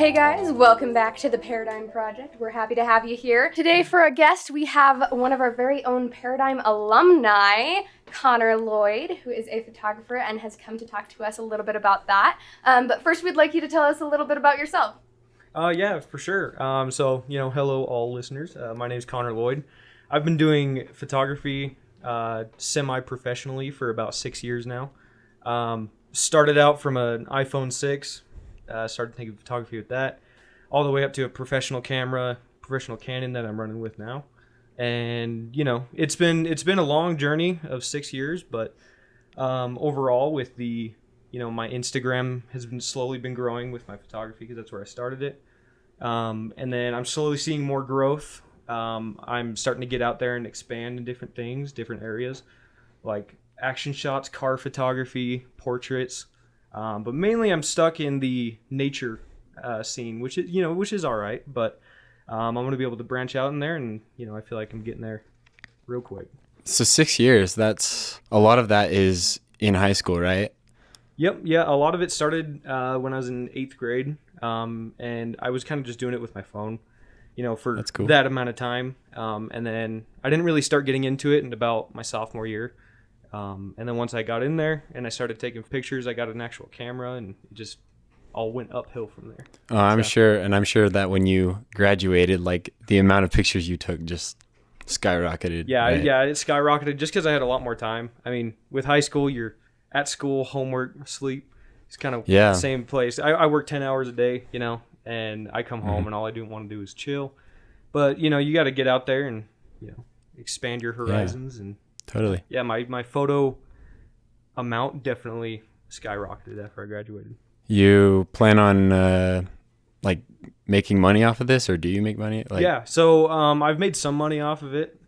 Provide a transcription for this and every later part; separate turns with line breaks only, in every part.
Hey guys, welcome back to the Paradigm Project. We're happy to have you here. Today for a guest, we have one of our very own Paradigm alumni, Connor Loyd, who is a photographer and has come to talk to us a little bit about that. But first, we'd like you to tell us a little bit about yourself.
Yeah, for sure. Hello all listeners. My name is Connor Loyd. I've been doing photography semi-professionally for about 6 years now. Started out from an iPhone 6. Started taking photography with that, all the way up to a professional camera, professional Canon that I'm running with now. And it's been a long journey of 6 years, but overall, with the my Instagram has slowly been growing with my photography because that's where I started it. And then I'm slowly seeing more growth. I'm starting to get out there and expand in different things, different areas, like action shots, car photography, portraits. But mainly I'm stuck in the nature scene, which is all right. But I'm going to be able to branch out in there, and I feel like I'm getting there real quick.
So 6 years, that's a lot of that is in high school, right?
Yep. Yeah. A lot of it started when I was in 8th grade. And I was kind of just doing it with my phone, for
That's cool.
that amount of time. And then I didn't really start getting into it in about my sophomore year. And then once I got in there and I started taking pictures, I got an actual camera, and it just all went uphill from there.
I'm sure that when you graduated, like the amount of pictures you took just skyrocketed.
Yeah,
right?
yeah, it skyrocketed just because I had a lot more time. I mean, with high school, you're at school, homework, sleep. It's kind of the same place. I work 10 hours a day, and I come home and all I want to do is chill. But, you got to get out there and, expand your horizons. And
totally.
Yeah, my photo amount definitely skyrocketed after I graduated.
You plan on making money off of this, or do you make money?
So I've made some money off of it.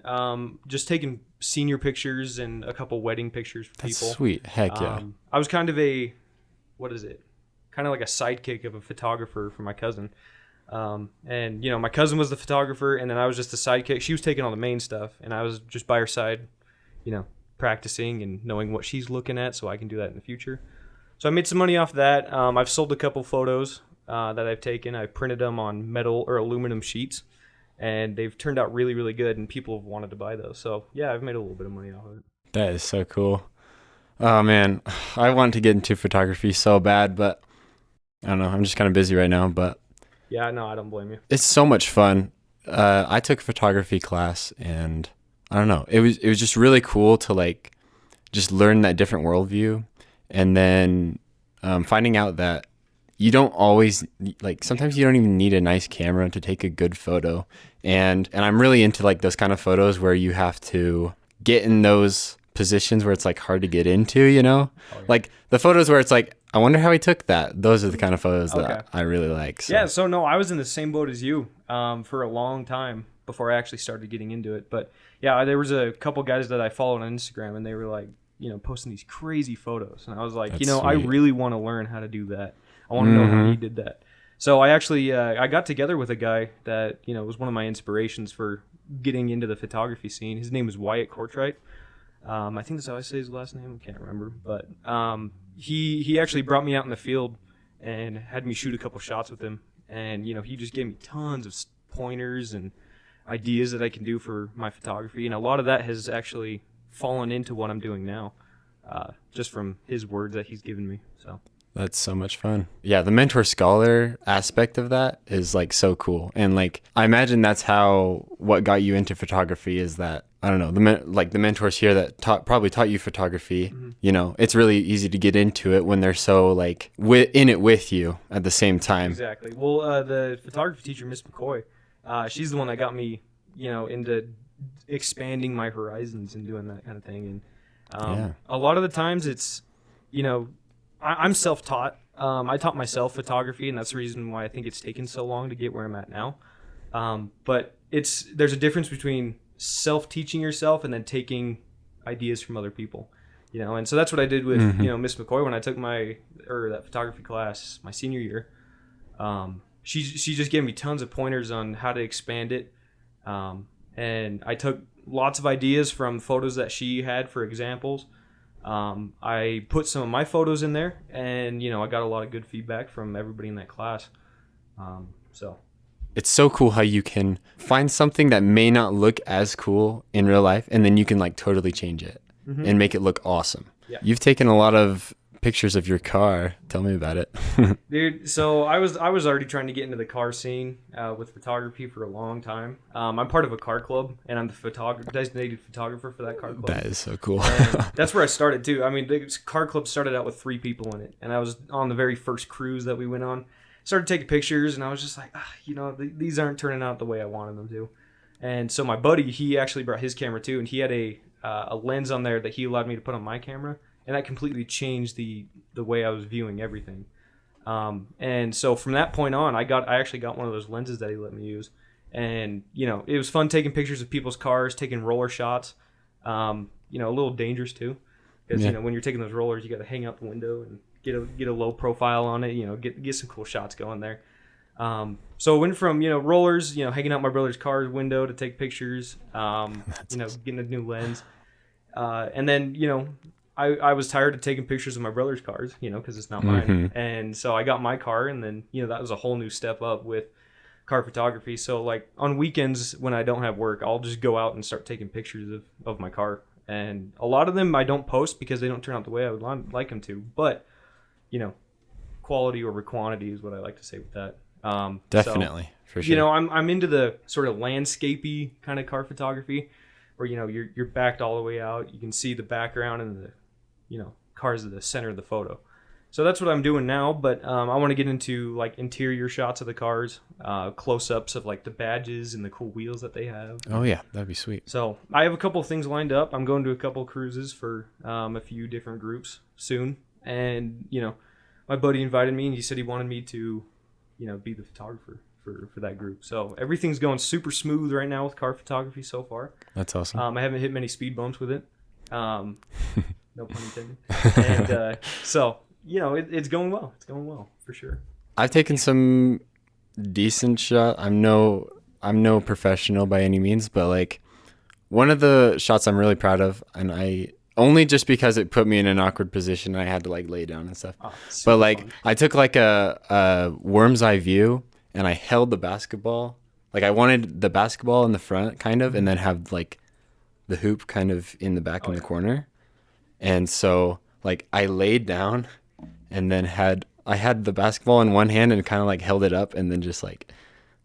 Just taking senior pictures and a couple wedding pictures for people.
That's sweet. Heck yeah.
I was kind of kind of like a sidekick of a photographer for my cousin. And my cousin was the photographer, and then I was just the sidekick. She was taking all the main stuff, and I was just by her side, practicing and knowing what she's looking at so I can do that in the future. So I made some money off that. I've sold a couple photos that I've taken. I printed them on metal or aluminum sheets, and they've turned out really, really good, and people have wanted to buy those. So yeah, I've made a little bit of money off of it.
That is so cool. Oh man, I want to get into photography so bad, but I don't know. I'm just kind of busy right now, but
yeah, no, I don't blame you.
it's so much fun. I took a photography class, and I don't know. It was just really cool to just learn that different worldview, and then finding out that you don't always sometimes you don't even need a nice camera to take a good photo, and I'm really into those kind of photos where you have to get in those positions where it's hard to get into,
Oh, yeah.
The photos where it's I wonder how he took that. Those are the kind of photos that I really like. So.
Yeah, so no, I was in the same boat as you for a long time before I actually started getting into it. But yeah, there was a couple guys that I followed on Instagram, and they were posting these crazy photos, and I was like,
That's
I
sweet.
really want to learn how to do that. I want to know how he did that. So I actually I got together with a guy that was one of my inspirations for getting into the photography scene. His name is Wyatt Courtright. I think that's how I say his last name. I can't remember, but he actually brought me out in the field and had me shoot a couple shots with him, and he just gave me tons of pointers and ideas that I can do for my photography, and a lot of that has actually fallen into what I'm doing now, just from his words that he's given me. So
That's so much fun. Yeah, the mentor scholar aspect of that is so cool, and I imagine that's what got you into photography is that. I don't know, the mentors here that probably taught you photography, it's really easy to get into it when they're so in it with you at the same time.
Exactly. Well, the photography teacher, Miss McCoy, she's the one that got me, into expanding my horizons and doing that kind of thing. And a lot of the times it's, I'm self-taught. I taught myself photography, and that's the reason why I think it's taken so long to get where I'm at now. But there's a difference between self-teaching yourself and then taking ideas from other people, and so that's what I did with Miss McCoy when I took that photography class my senior year. She just gave me tons of pointers on how to expand it, and I took lots of ideas from photos that she had for examples. I put some of my photos in there, and I got a lot of good feedback from everybody in that class. So
It's so cool how you can find something that may not look as cool in real life, and then you can like totally change it and make it look awesome.
Yeah.
You've taken a lot of pictures of your car. Tell me about it.
dude, so I was already trying to get into the car scene with photography for a long time. I'm part of a car club, and I'm the designated photographer for that car club.
That is so cool.
And that's where I started too. I mean, the car club started out with 3 people in it, and I was on the very first cruise that we went on. Started taking pictures, and I was just like, these aren't turning out the way I wanted them to. And so my buddy, he actually brought his camera too, and he had a lens on there that he allowed me to put on my camera, and that completely changed the way I was viewing everything. And so from that point on, I actually got one of those lenses that he let me use, and it was fun taking pictures of people's cars, taking roller shots. A little dangerous too, because when you're taking those rollers, you got to hang out the window and get a low profile on it, get some cool shots going there. So it went from, rollers, hanging out my brother's car's window to take pictures, getting a new lens. And then, I was tired of taking pictures of my brother's cars, because it's not mine. And so I got my car, and then, that was a whole new step up with car photography. So like on weekends when I don't have work, I'll just go out and start taking pictures of my car. And a lot of them I don't post because they don't turn out the way I would like them to. But quality over quantity is what I like to say with that.
Definitely, for sure.
I'm into the sort of landscapey kind of car photography, where you're backed all the way out. You can see the background, and the cars at the center of the photo. So that's what I'm doing now. But I want to get into like interior shots of the cars, close-ups of like the badges and the cool wheels that they have.
Oh yeah, that'd be sweet.
So I have a couple of things lined up. I'm going to a couple of cruises for a few different groups soon, and my buddy invited me, and he said he wanted me to, be the photographer for that group. So everything's going super smooth right now with car photography so far.
That's awesome.
I haven't hit many speed bumps with it. No pun intended. And so, it's going well. It's going well for sure.
I've taken some decent shots. I'm no professional by any means, but like one of the shots I'm really proud of, and only just because it put me in an awkward position, I had to like lay down and stuff. But like fun. I took like a worm's eye view, and I held the basketball. Like I wanted the basketball in the front kind of, and then have like the hoop kind of in the back in the corner. And so like I laid down, and then I had the basketball in one hand and kind of like held it up, and then just like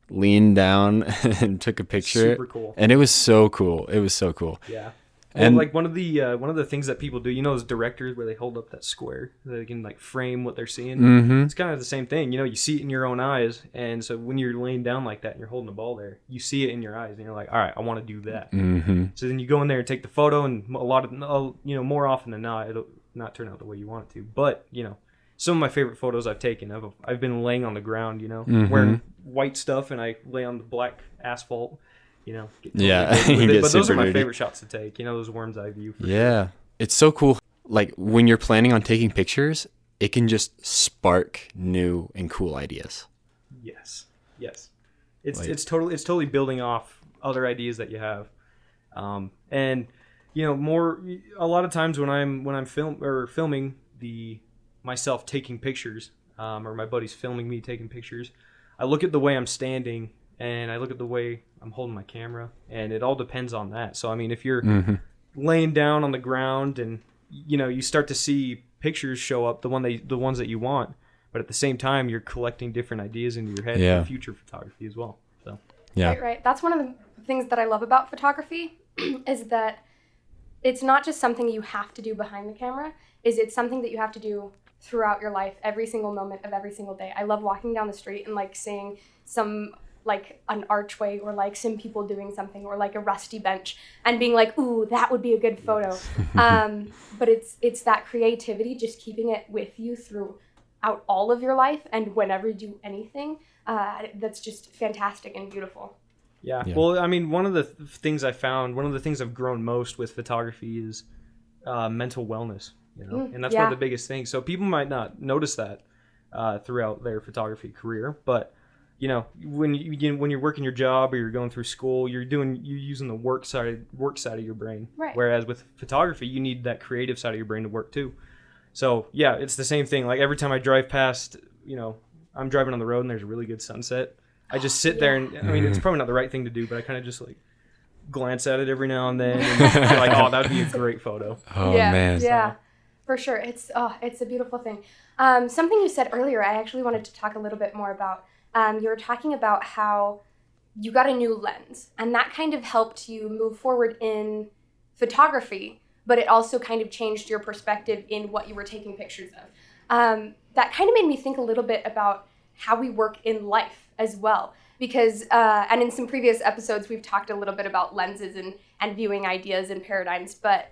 leaned down and took a picture.
Super cool.
And it was so cool. It was so cool.
Yeah. And like one of the things that people do, those directors where they hold up that square so they can like frame what they're seeing. Mm-hmm. It's kind of the same thing. You see it in your own eyes, and so when you're laying down like that and you're holding the ball there, you see it in your eyes, and you're like, all right, I want to do that. Mm-hmm. So then you go in there and take the photo, and more often than not, it'll not turn out the way you want it to. But some of my favorite photos I've taken, I've been laying on the ground,
mm-hmm.
wearing white stuff, and I lay on the black asphalt.
Yeah,
but those are my favorite shots to take. Those worm's eye view.
Yeah, it's so cool. Like when you're planning on taking pictures, it can just spark new and cool ideas.
Yes. It's totally building off other ideas that you have, and a lot of times when I'm filming myself taking pictures, or my buddy's filming me taking pictures, I look at the way I'm standing. And I look at the way I'm holding my camera, and it all depends on that. So, I mean, if you're laying down on the ground and, you start to see pictures show up, the ones that you want, but at the same time, you're collecting different ideas into your head for future photography as well. So,
yeah.
Right. That's one of the things that I love about photography is that it's not just something you have to do behind the camera, it's something that you have to do throughout your life, every single moment of every single day. I love walking down the street and like seeing some like an archway or like some people doing something or like a rusty bench and being like, ooh, that would be a good photo. But it's that creativity, just keeping it with you throughout all of your life and whenever you do anything, that's just fantastic and beautiful.
Yeah. Well, I mean, one of the things I've grown most with photography is mental wellness, and that's one of the biggest things. So people might not notice that throughout their photography career, but when you're working your job or you're going through school, you're using the work side of your brain.
Right.
Whereas with photography, you need that creative side of your brain to work too. So yeah, it's the same thing. Like every time I drive past, I'm driving on the road and there's a really good sunset, I just sit there and, I mean, it's probably not the right thing to do, but I kind of just like glance at it every now and then and be like, oh, that'd be a great photo.
Oh,
yeah,
man.
Yeah, for sure. It's a beautiful thing. Something you said earlier, I actually wanted to talk a little bit more about. You were talking about how you got a new lens, and that kind of helped you move forward in photography, but it also kind of changed your perspective in what you were taking pictures of. That kind of made me think a little bit about how we work in life as well. Because, and in some previous episodes, we've talked a little bit about lenses and viewing ideas and paradigms. But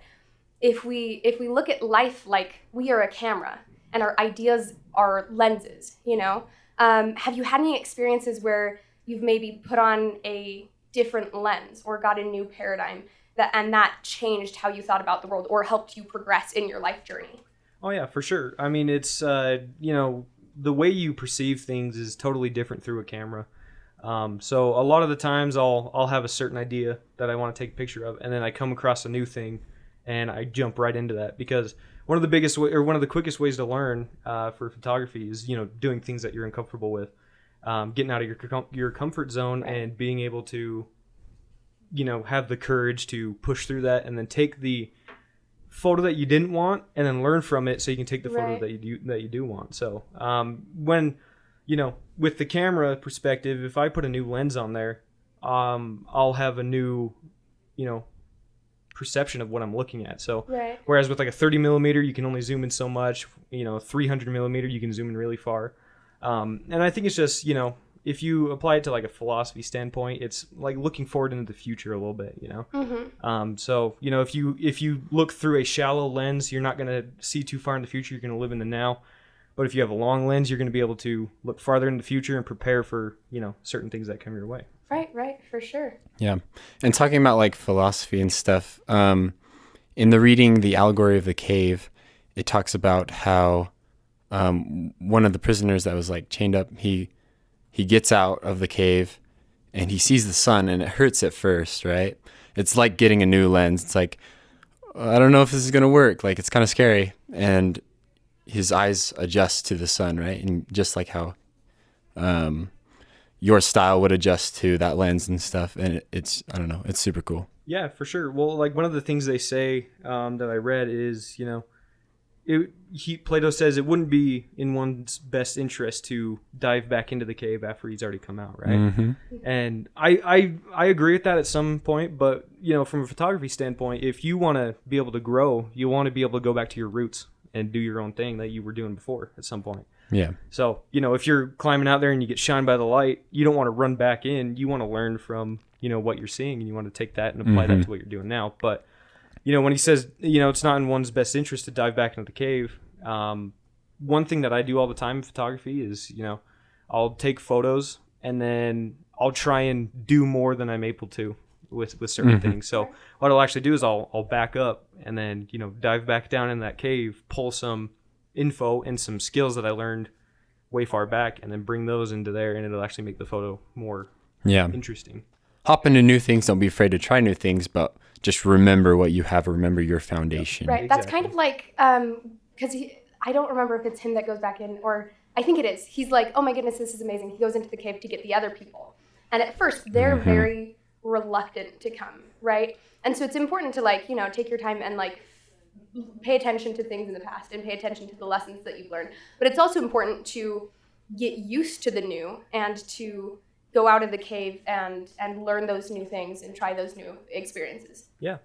if we look at life like we are a camera and our ideas are lenses, you know, have you had any experiences where you've maybe put on a different lens or got a new paradigm that changed how you thought about the world or helped you progress in your life journey?
Oh yeah, for sure. I mean, it's you know, the way you perceive things is totally different through a camera. So a lot of the times I'll have a certain idea that I want to take a picture of, and then I come across a new thing, and I jump right into that, because one of the quickest ways to learn for photography is, you know, doing things that you're uncomfortable with, getting out of your comfort zone, right, and being able to, you know, have the courage to push through that, and then take the photo that you didn't want and then learn from it so you can take the photo that you do want. So when, you know, with the camera perspective, if I put a new lens on there, I'll have a new, you know, perception of what I'm looking at. So whereas with like a 30 millimeter, you can only zoom in so much, you know, 300 millimeter, you can zoom in really far. And I think it's just, you know, if you apply it to like a philosophy standpoint, it's like looking forward into the future a little bit, you know? Mm-hmm. So, you know, if you look through a shallow lens, you're not going to see too far in the future. You're going to live in the now. But if you have a long lens, you're going to be able to look farther in the future and prepare for, you know, certain things that come your way.
Right, for sure.
Yeah. And talking about like philosophy and stuff, in the reading The Allegory of the Cave, it talks about how one of the prisoners that was like chained up, he gets out of the cave and he sees the sun, and it hurts at first, right? It's like getting a new lens. It's like, I don't know if this is going to work. Like, it's kind of scary. And his eyes adjust to the sun, right? And just like how your style would adjust to that lens and stuff. And it's, I don't know, it's super cool.
Yeah, for sure. Well, like one of the things they say that I read is, you know, Plato says it wouldn't be in one's best interest to dive back into the cave after he's already come out, right? Mm-hmm. And I agree with that at some point, but, you know, from a photography standpoint, if you want to be able to grow, you want to be able to go back to your roots and do your own thing that you were doing before at some point.
Yeah. So,
you know, if you're climbing out there and you get shined by the light, you don't want to run back in. You want to learn from, you know, what you're seeing, and you want to take that and apply that to what you're doing now. But, you know, when he says, you know, it's not in one's best interest to dive back into the cave, one thing that I do all the time in photography is, you know, I'll take photos and then I'll try and do more than I'm able to with certain things. So what I'll actually do is I'll back up and then, you know, dive back down in that cave, pull some info and some skills that I learned way far back, and then bring those into there, and it'll actually make the photo more interesting.
Hop into new things. Don't be afraid to try new things, but just remember what you have. Remember your foundation.
Right. Exactly. That's kind of like, because I don't remember if it's him that goes back in, or I think it is. He's like, oh my goodness, this is amazing. He goes into the cave to get the other people. And at first, they're very reluctant to come, right? And so it's important to, like, you know, take your time and, like, pay attention to things in the past and pay attention to the lessons that you've learned. But it's also important to get used to the new and to go out of the cave and learn those new things and try those new experiences.
Yeah.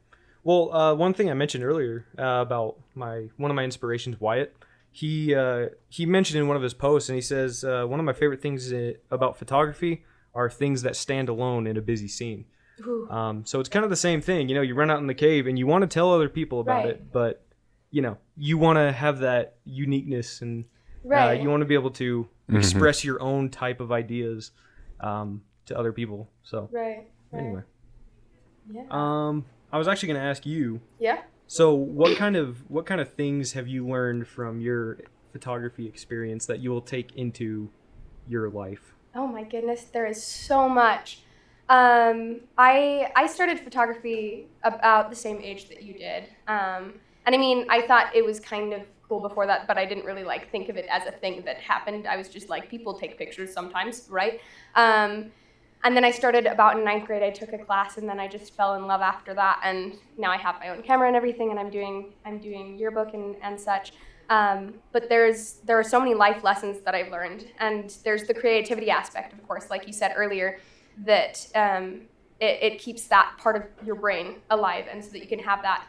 Well, one thing I mentioned earlier about one of my inspirations, Wyatt, he mentioned in one of his posts, and he says, one of my favorite things about photography are things that stand alone in a busy scene. So it's kind of the same thing. You know, you run out in the cave and you want to tell other people about it, but, you know, you want to have that uniqueness, and you want to be able to express your own type of ideas to other people. So anyway, I was actually going to ask you.
Yeah.
So what kind of things have you learned from your photography experience that you will take into your life?
Oh my goodness, there is so much. I started photography about the same age that you did. And I mean, I thought it was kind of cool before that, but I didn't really like think of it as a thing that happened. I was just like, people take pictures sometimes, right? And then I started about in 9th grade. I took a class, and then I just fell in love after that. And now I have my own camera and everything, and I'm doing yearbook and such. But there are so many life lessons that I've learned, and there's the creativity aspect, of course, like you said earlier, that it keeps that part of your brain alive, and so that you can have that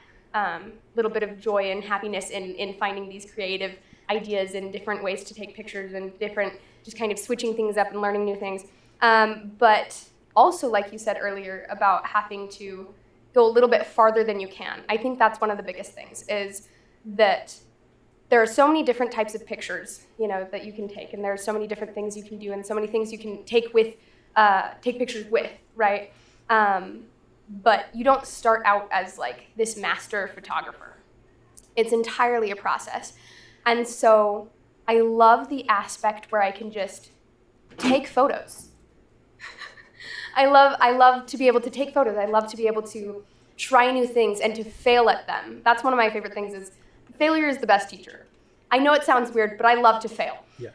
little bit of joy and happiness in finding these creative ideas and different ways to take pictures and different, just kind of switching things up and learning new things. But also, like you said earlier, about having to go a little bit farther than you can. I think that's one of the biggest things, is that there are so many different types of pictures, that you can take, and there are so many different things you can do, and so many things you can take pictures with, right? But you don't start out as like this master photographer. It's entirely a process. And so I love the aspect where I can just take photos. I love to be able to take photos. I love to be able to try new things and to fail at them. That's one of my favorite things, is failure is the best teacher. I know it sounds weird, but I love to fail.
Yeah.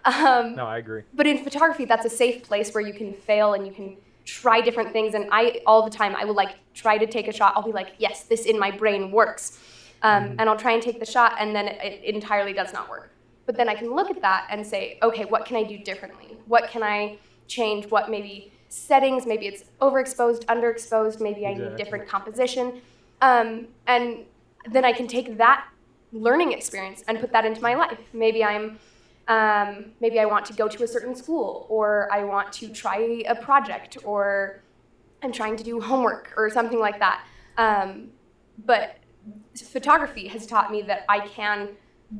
No, I agree.
But in photography, that's a safe place where you can fail and you can try different things. And all the time, I will like try to take a shot. I'll be like, yes, this in my brain works. And I'll try and take the shot, and then it entirely does not work. But then I can look at that and say, okay, what can I do differently? What can I change? What maybe settings, maybe it's overexposed, underexposed, maybe I need different composition. And then I can take that learning experience and put that into my life. Maybe maybe I want to go to a certain school, or I want to try a project, or I'm trying to do homework or something like that. But photography has taught me that I can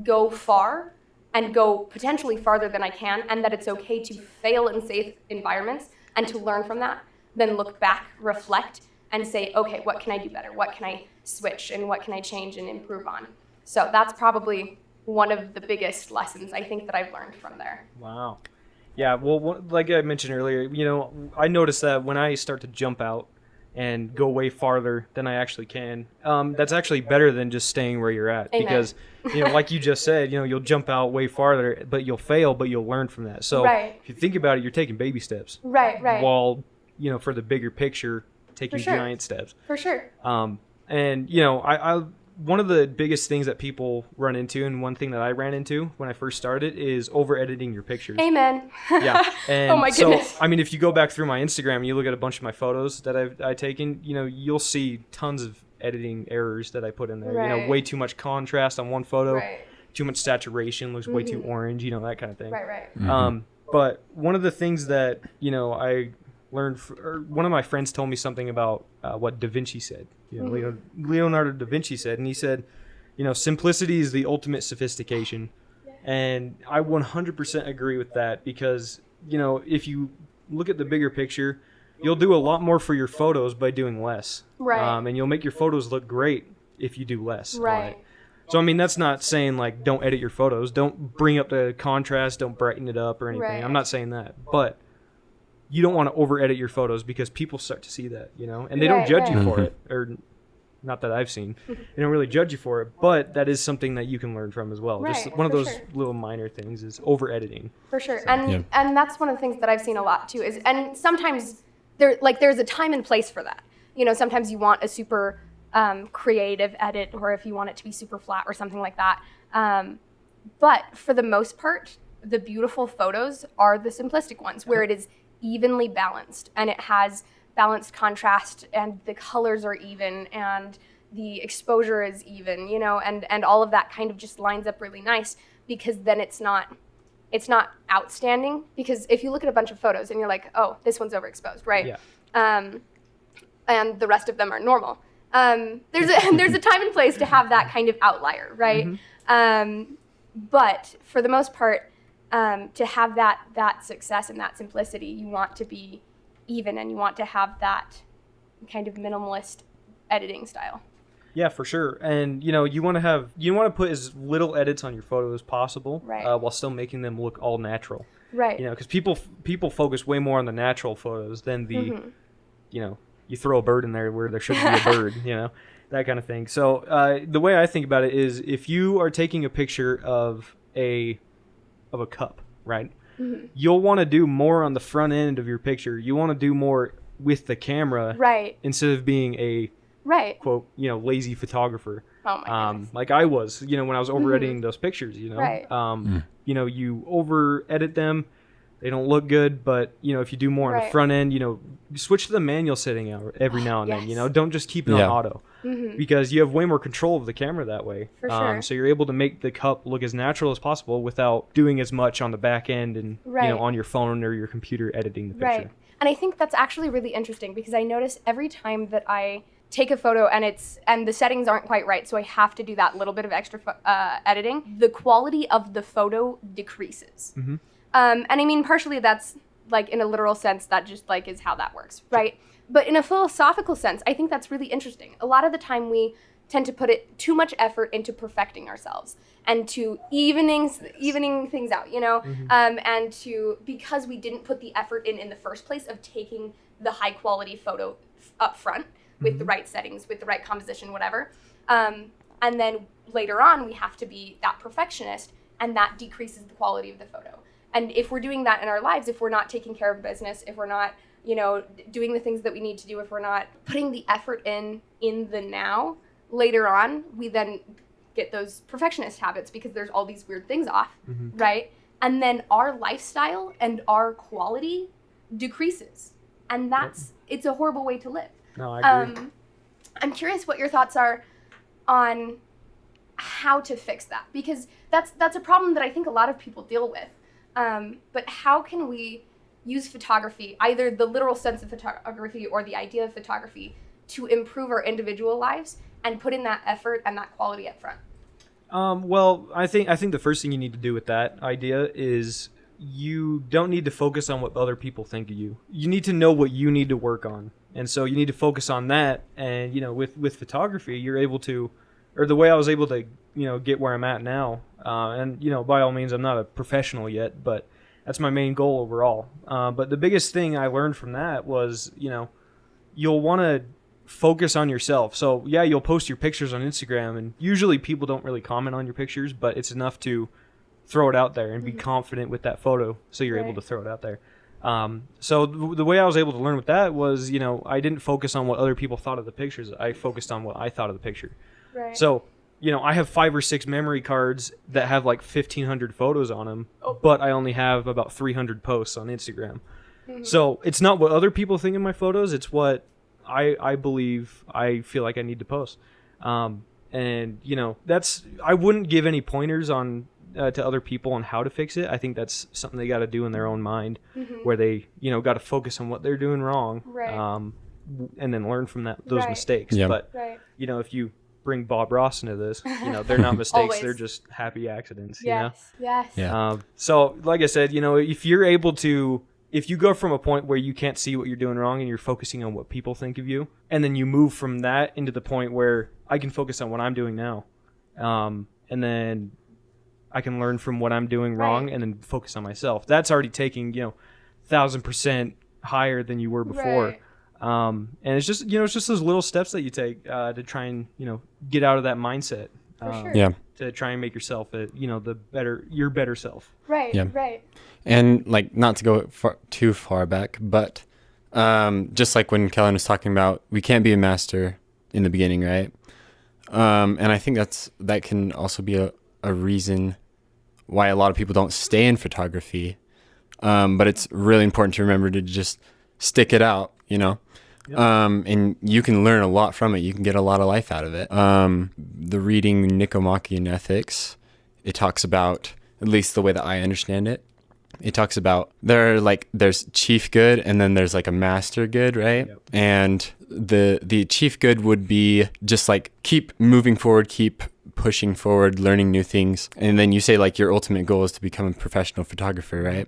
go far and go potentially farther than I can, and that it's okay to fail in safe environments and to learn from that, then look back, reflect, and say, okay, what can I do better? What can I switch, and what can I change and improve on? So that's probably one of the biggest lessons I think that I've learned from there.
Wow. Yeah, well, like I mentioned earlier, I noticed that when I start to jump out and go way farther than I actually can, that's actually better than just staying where you're at.
Amen.
Because, like you just said, you'll jump out way farther, but you'll fail, but you'll learn from that. So if you think about it, you're taking baby steps.
Right.
While, for the bigger picture, taking giant steps.
For sure.
And, I one of the biggest things that people run into, and one thing that I ran into when I first started, is over editing your pictures.
Amen.
Yeah. And
oh my goodness.
So, if you go back through my Instagram and you look at a bunch of my photos that I've taken, you'll see tons of editing errors that I put in there.
Right.
Way too much contrast on one photo,
right.
Too much saturation, looks way too orange, that kind of thing.
Right.
Mm-hmm.
But one of the things that, I learned, or one of my friends told me something about what Da Vinci said. Leonardo da Vinci said, and he said, simplicity is the ultimate sophistication. And I 100% agree with that, because, if you look at the bigger picture, you'll do a lot more for your photos by doing less.
Right.
And you'll make your photos look great if you do less.
Right.
So, that's not saying, like, don't edit your photos. Don't bring up the contrast. Don't brighten it up or anything.
Right.
I'm not saying that. But you don't want to over-edit your photos, because people start to see that, and they don't judge you for it, or not that I've seen. They don't really judge you for it, but that is something that you can learn from as well.
Right,
Just one of those
sure.
little minor things is over-editing.
For sure.
So,
and that's one of the things that I've seen a lot too, and sometimes there's a time and place for that. Sometimes you want a super creative edit, or if you want it to be super flat or something like that. But for the most part, the beautiful photos are the simplistic ones, where it is evenly balanced, and it has balanced contrast, and the colors are even, and the exposure is even, and all of that kind of just lines up really nice, because then it's not outstanding. Because if you look at a bunch of photos and you're like, oh, this one's overexposed, right?
Yeah.
And the rest of them are normal. There's a time and place to have that kind of outlier, right? Mm-hmm. But for the most part, to have that success and that simplicity, you want to be even, and you want to have that kind of minimalist editing style.
Yeah, for sure. And you want to put as little edits on your photo as possible,
right.
While still making them look all natural.
Right.
Because people focus way more on the natural photos than the,
mm-hmm.
You throw a bird in there where there shouldn't be a bird, that kind of thing. So the way I think about it is, if you are taking a picture of a cup, right?
Mm-hmm.
You'll want to do more on the front end of your picture. You want to do more with the camera,
Right.
instead of being a
Right.
quote, lazy photographer.
Oh my goodness.
Like I was, when I was over editing those pictures,
Right.
You over edit them. They don't look good, but if you do more on the
Right.
front end, switch to the manual setting every now and
Yes.
then. Don't just keep it on
Yeah.
auto,
Mm-hmm.
because you have way more control of the camera that way.
For sure.
So you're able to make the cup look as natural as possible without doing as much on the back end and
Right.
on your phone or your computer editing the picture.
Right. And I think that's actually really interesting, because I notice every time that I take a photo and the settings aren't quite right, so I have to do that little bit of extra editing, the quality of the photo decreases.
Mhm.
And I mean, partially that's like in a literal sense, that just like is how that works, right? But in a philosophical sense, I think that's really interesting. A lot of the time we tend to put too much effort into perfecting ourselves and to evening things out, and because we didn't put the effort in the first place of taking the high quality photo up front with the right settings, with the right composition, whatever. And then later on, we have to be that perfectionist, and that decreases the quality of the photo. And if we're doing that in our lives, if we're not taking care of business, if we're not, doing the things that we need to do, if we're not putting the effort in the now, later on, we then get those perfectionist habits because there's all these weird things off, right? And then our lifestyle and our quality decreases. And it's a horrible way to live.
No, I agree.
I'm curious what your thoughts are on how to fix that, because that's a problem that I think a lot of people deal with. But how can we use photography, either the literal sense of photography or the idea of photography, to improve our individual lives and put in that effort and that quality up front?
Well, I think the first thing you need to do with that idea is, you don't need to focus on what other people think of you. You need to know what you need to work on. And so you need to focus on that. And, with photography, you're able to, or the way I was able to, get where I'm at now. And, by all means, I'm not a professional yet, but that's my main goal overall. But the biggest thing I learned from that was, you'll want to focus on yourself. So yeah, you'll post your pictures on Instagram, and usually people don't really comment on your pictures, but it's enough to throw it out there and be confident with that photo, so you're able to throw it out there. So the way I was able to learn with that was, I didn't focus on what other people thought of the pictures. I focused on what I thought of the picture.
Right.
So, I have 5 or 6 memory cards that have like 1,500 photos on them, but I only have about 300 posts on Instagram. So it's not what other people think of my photos. It's what I believe I feel like I need to post. And, I wouldn't give any pointers on to other people on how to fix it. I think that's something they got to do in their own mind, where they, got to focus on what they're doing wrong, and then learn from those mistakes.
Yeah.
But, if you bring Bob Ross into this, they're not mistakes.
Always.
They're just happy accidents,
Yes.
Yeah.
So like I said, if you're able to, if you go from a point where you can't see what you're doing wrong and you're focusing on what people think of you, and then you move from that into the point where I can focus on what I'm doing now, and then I can learn from what I'm doing wrong and then focus on myself. That's already taking, 1,000% higher than you were before. And it's just, it's just those little steps that you take to try and, get out of that mindset.
For sure.
Yeah.
To try and make yourself, your better self.
Right.
Yeah.
Right.
And like, not to go too far back, but just like when Kellen was talking about, we can't be a master in the beginning, right? And I think that can also be a reason why a lot of people don't stay in photography. But it's really important to remember to just stick it out, Yep. And you can learn a lot from it. You can get a lot of life out of it. The reading Nicomachean Ethics, it talks about, at least the way that I understand it, it talks about there's chief good and then there's like a master good, right?
Yep.
And the chief good would be just like keep moving forward, keep pushing forward, learning new things. And then you say like your ultimate goal is to become a professional photographer, right?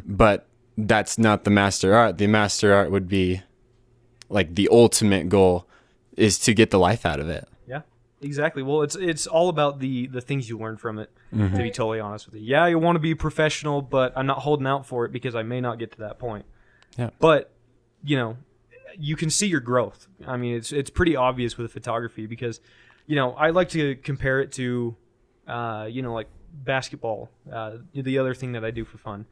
But that's not the master art. The master art would be like the ultimate goal is to get the life out of it.
Yeah, exactly. Well, it's all about the things you learn from it,
Mm-hmm.
to be totally honest with you. Yeah, you want to be professional, but I'm not holding out for it because I may not get to that point.
Yeah.
But, you can see your growth. I mean, it's pretty obvious with photography because, I like to compare it to, like basketball, the other thing that I do for fun.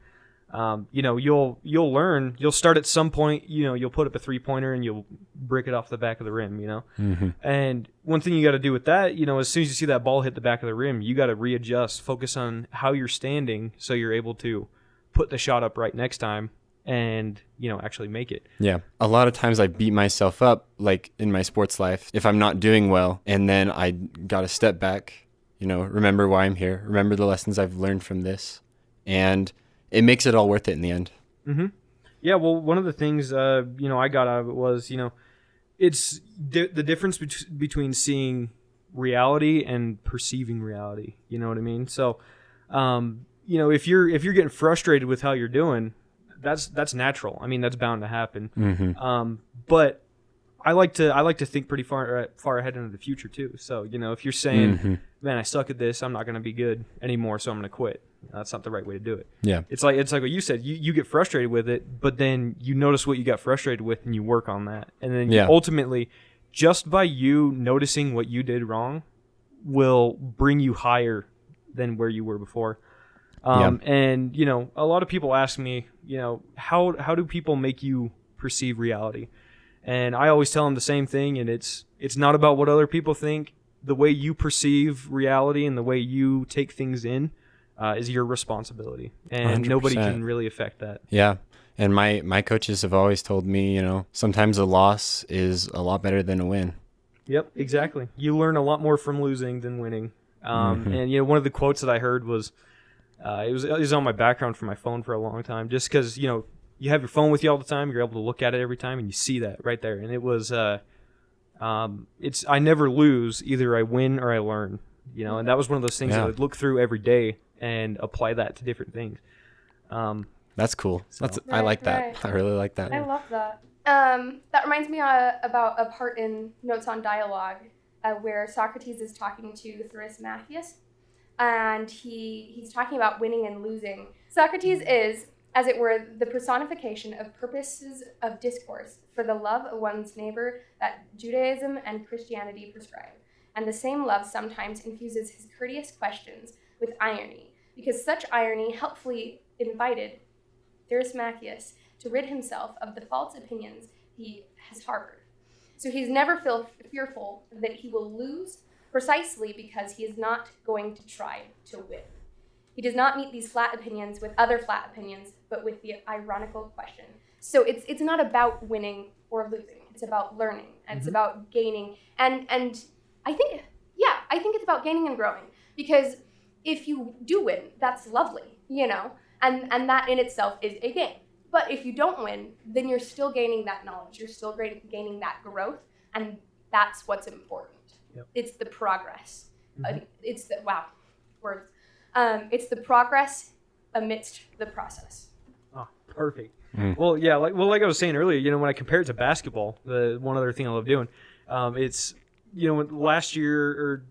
You'll learn. You'll start at some point. You'll put up a 3-pointer and you'll brick it off the back of the rim.
Mm-hmm.
And one thing you got to do with that, as soon as you see that ball hit the back of the rim, you got to readjust, focus on how you're standing, so you're able to put the shot up right next time and actually make it.
Yeah. A lot of times I beat myself up, like in my sports life, if I'm not doing well, and then I got to step back, remember why I'm here, remember the lessons I've learned from this, and it makes it all worth it in the end.
Mm-hmm. Yeah, well, one of the things, I got out of it was, it's the difference between seeing reality and perceiving reality. You know what I mean? So, if you're getting frustrated with how you're doing, that's natural. I mean, that's bound to happen.
Mm-hmm.
But I like to think pretty far ahead into the future too. So, if you're saying, man, I suck at this, I'm not going to be good anymore, so I'm going to quit. That's not the right way to do it.
Yeah.
It's like what you said. You get frustrated with it, but then you notice what you got frustrated with and you work on that. And then ultimately, just by you noticing what you did wrong will bring you higher than where you were before. And, a lot of people ask me, how do people make you perceive reality? And I always tell them the same thing, and it's not about what other people think. The way you perceive reality and the way you take things in is your responsibility, and
100%.
Nobody can really affect that.
Yeah. And my coaches have always told me, sometimes a loss is a lot better than a win.
Yep, exactly. You learn a lot more from losing than winning. And one of the quotes that I heard was, it was on my background for my phone for a long time, just because you have your phone with you all the time, you're able to look at it every time, and you see that right there. And it was, I never lose, either I win or I learn. And that was one of those things that I would look through every day and apply that to different things.
That's cool.
So.
I like that.
Right.
I really like that.
I love that. That reminds me about a part in Notes on Dialogue where Socrates is talking to Thrasymachus, and he's talking about winning and losing. Socrates is, as it were, the personification of purposes of discourse for the love of one's neighbor that Judaism and Christianity prescribe. And the same love sometimes infuses his courteous questions with irony, because such irony helpfully invited Thrasymachus to rid himself of the false opinions he has harbored. So he's never fearful that he will lose, precisely because he is not going to try to win. He does not meet these flat opinions with other flat opinions, but with the ironical question. So it's not about winning or losing. It's about learning, and it's about gaining. And I think it's about gaining and growing, because if you do win, that's lovely, and that in itself is a gain. But if you don't win, then you're still gaining that knowledge. You're still gaining that growth, and that's what's important.
Yep.
It's the progress. It's the words. It's the progress amidst the process.
Oh, perfect. Well, yeah, like I was saying earlier, when I compare it to basketball, the one other thing I love doing, it's last year, or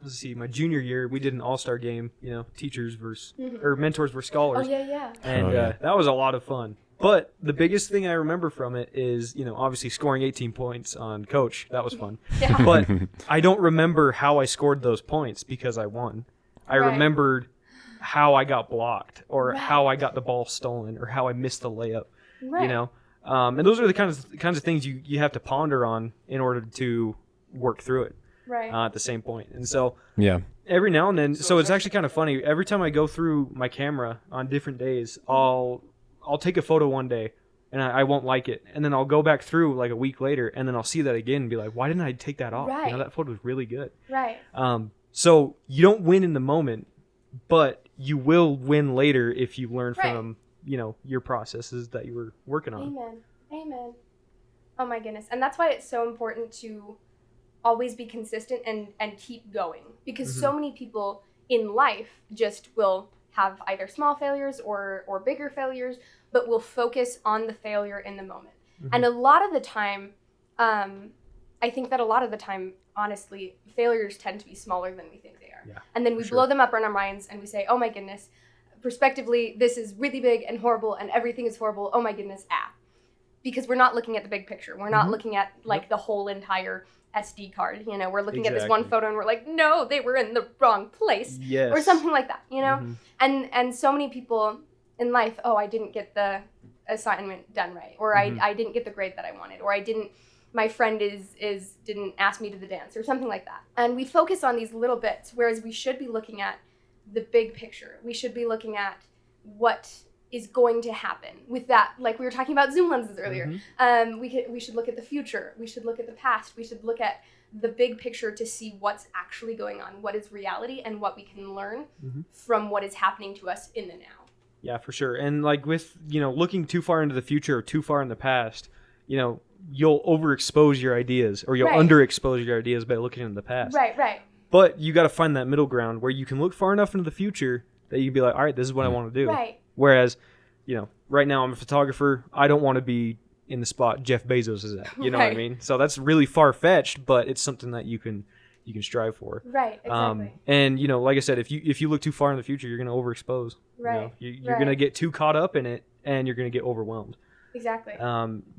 let's see, my junior year, we did an all-star game, teachers versus or mentors versus scholars.
Oh yeah.
And that was a lot of fun. But the biggest thing I remember from it is, obviously scoring 18 points on coach. That was fun.
Yeah.
But I don't remember how I scored those points because I won. I remembered how I got blocked, or how I got the ball stolen, or how I missed the layup.
Right.
And those are the kinds of things you have to ponder on in order to work through it.
Right.
At the same point. And so
every
now and then, so it's actually kind of funny. Every time I go through my camera on different days, I'll take a photo one day and I won't like it, and then I'll go back through like a week later, and then I'll see that again and be like, why didn't I take that off?
Right.
That photo was really good.
Right.
So you don't win in the moment, but you will win later if you learn from your processes that you were working on.
Amen. Oh my goodness. And that's why it's so important to always be consistent and keep going, because so many people in life just will have either small failures or bigger failures, but will focus on the failure in the moment. And a lot of the time, I think that a lot of the time, honestly, failures tend to be smaller than we think they are.
Yeah,
and then we blow them up in our minds and we say, oh my goodness, prospectively, this is really big and horrible and everything is horrible. Oh my goodness, because we're not looking at the big picture. We're not looking at like the whole entire SD card. You know, we're looking at this one photo and we're like, no, they were in the wrong place, or something like that. You know, and so many people in life, oh, I didn't get the assignment done right, or I didn't get the grade that I wanted, or my friend didn't ask me to the dance, or something like that. And we focus on these little bits, whereas we should be looking at the big picture. We should be looking at what is going to happen with that. Like we were talking about zoom lenses earlier. We should look at the future. We should look at the past. We should look at the big picture to see what's actually going on, what is reality, and what we can learn from what is happening to us in the now.
Yeah, for sure. And like with, looking too far into the future or too far in the past, you'll overexpose your ideas, or you'll underexpose your ideas by looking into the past.
Right.
But you got to find that middle ground where you can look far enough into the future that you can be like, all right, this is what I want to do.
Right.
Whereas, right now I'm a photographer. I don't want to be in the spot Jeff Bezos is at. You know what I mean? So that's really far-fetched, but it's something that you can strive for.
Right, exactly.
And, like I said, if you look too far in the future, you're going to overexpose.
Right.
You're going to get too caught up in it, and you're going to get overwhelmed.
Exactly.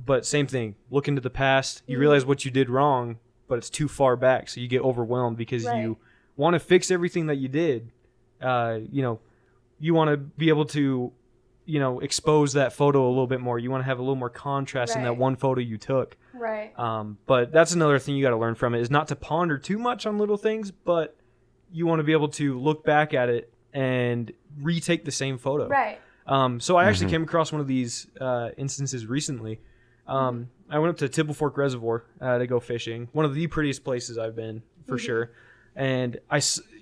But same thing. Look into the past. You realize what you did wrong, but it's too far back, so you get overwhelmed because you want to fix everything that you did. You want to be able to, expose that photo a little bit more. You want to have a little more contrast in that one photo you took.
Right.
But that's another thing you got to learn from it, is not to ponder too much on little things, but you want to be able to look back at it and retake the same photo.
Right.
So I actually came across one of these instances recently. I went up to Tibble Fork Reservoir to go fishing. One of the prettiest places I've been, for sure. And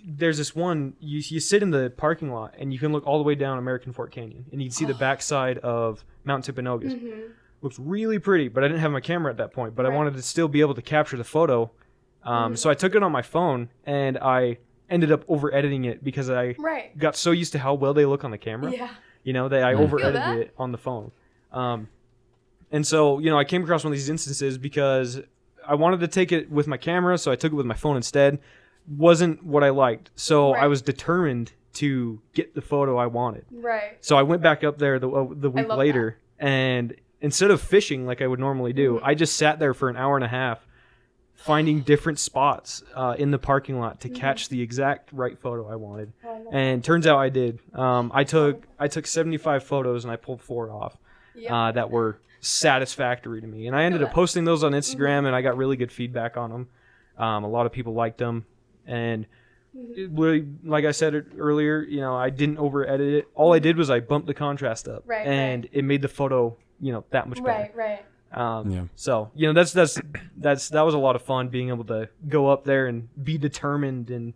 there's this one, you sit in the parking lot and you can look all the way down American Fork Canyon, and you can see the backside of Mount Timpanogos. Looks really pretty, but I didn't have my camera at that point, but I wanted to still be able to capture the photo. So I took it on my phone, and I ended up over editing it because I got so used to how well they look on the camera.
Yeah.
That I over edited it on the phone. And so, I came across one of these instances because I wanted to take it with my camera, so I took it with my phone instead. Wasn't what I liked. So I was determined to get the photo I wanted.
Right.
So I went back up there the week later, and instead of fishing like I would normally do, I just sat there for an hour and a half finding different spots in the parking lot to catch the exact right photo I wanted. And turns out I did. I took 75 photos and I pulled 4 off that were satisfactory to me. And I ended up posting those on Instagram, and I got really good feedback on them. A lot of people liked them. And like I said earlier, I didn't over edit it. All I did was I bumped the contrast up, and it made the photo, that much better.
Right.
So that was a lot of fun, being able to go up there and be determined and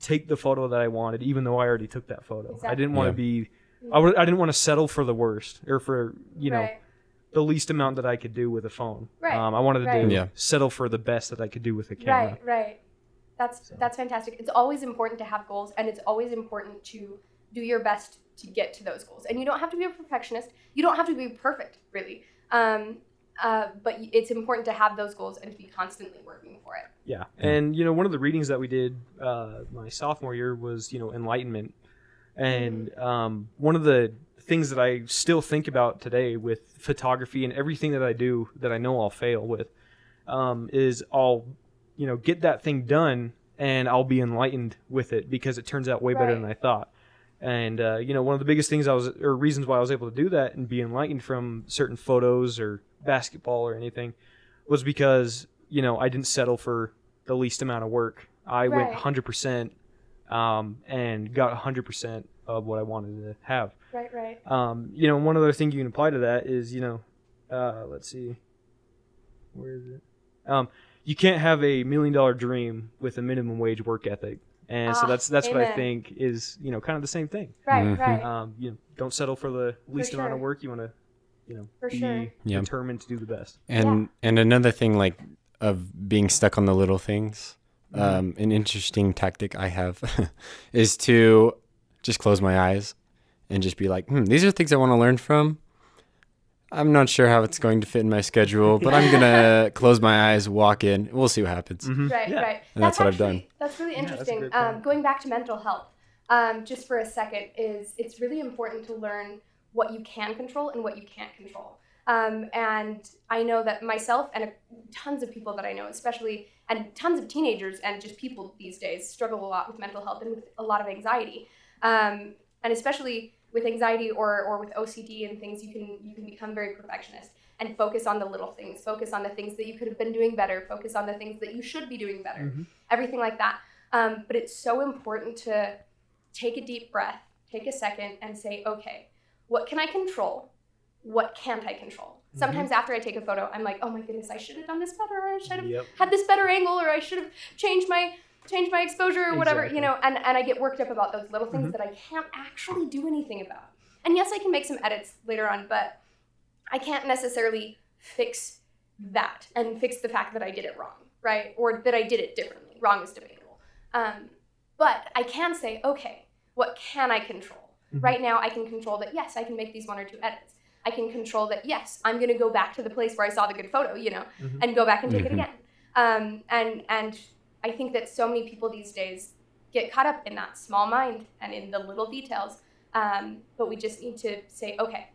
take the photo that I wanted, even though I already took that photo. Exactly. I didn't want to be, I didn't want to settle for the worst, or for the least amount that I could do with a phone. I wanted to settle for the best that I could do with a camera.
Right. That's fantastic. It's always important to have goals, and it's always important to do your best to get to those goals. And you don't have to be a perfectionist. You don't have to be perfect, really. But it's important to have those goals and to be constantly working for it.
Yeah. And, one of the readings that we did my sophomore year was, enlightenment. And one of the things that I still think about today with photography and everything that I do that I know I'll fail with is I'll get that thing done, and I'll be enlightened with it because it turns out way better than I thought. And, one of the biggest things reasons why I was able to do that and be enlightened from certain photos or basketball or anything was because, I didn't settle for the least amount of work. I went 100%, and got 100% of what I wanted to have.
Right.
One other thing you can apply to that is, let's see, where is it? You can't have a $1 million dream with a minimum wage work ethic. And so that's what I think is, kind of the same thing.
Right.
Don't settle for the least amount of work. You want to, be determined to do the best.
And another thing, like, of being stuck on the little things, an interesting tactic I have is to just close my eyes and just be like, these are things I want to learn from. I'm not sure how it's going to fit in my schedule, but I'm going to close my eyes, walk in. We'll see what happens.
Right.
And that's what I've done.
That's really interesting. Going back to mental health, just for a second, it's really important to learn what you can control and what you can't control. And I know that myself and tons of people that I know, especially, and tons of teenagers and just people these days struggle a lot with mental health and with a lot of anxiety. And especially with anxiety or with OCD and things, you can become very perfectionist and focus on the little things, focus on the things that you could have been doing better, focus on the things that you should be doing better, everything like that. But it's so important to take a deep breath, take a second and say, okay, what can I control? What can't I control? Sometimes after I take a photo, I'm like, oh my goodness, I should have done this better, or I should have had this better angle, or I should have changed my exposure or whatever, you know, and I get worked up about those little things that I can't actually do anything about. And yes, I can make some edits later on, but I can't necessarily fix that and fix the fact that I did it wrong, right? Or that I did it differently. Wrong is debatable. But I can say, okay, what can I control? Right now, I can control that, yes, I can make these 1 or 2 edits. I can control that, yes, I'm going to go back to the place where I saw the good photo, you know, and go back and take it again. And I think that so many people these days get caught up in that small mind and in the little details. But we just need to say, okay,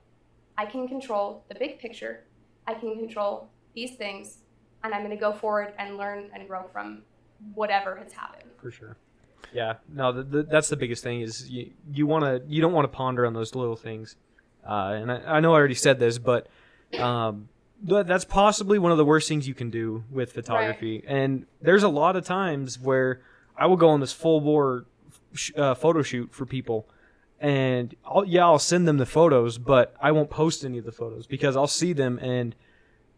I can control the big picture. I can control these things, and I'm going to go forward and learn and grow from whatever has happened.
For sure. Yeah, no, that's the biggest thing is you don't want to ponder on those little things. And I know I already said this, but that's possibly one of the worst things you can do with photography. Right. And there's a lot of times where I will go on this full bore photo shoot for people, and I'll send them the photos, but I won't post any of the photos because I'll see them and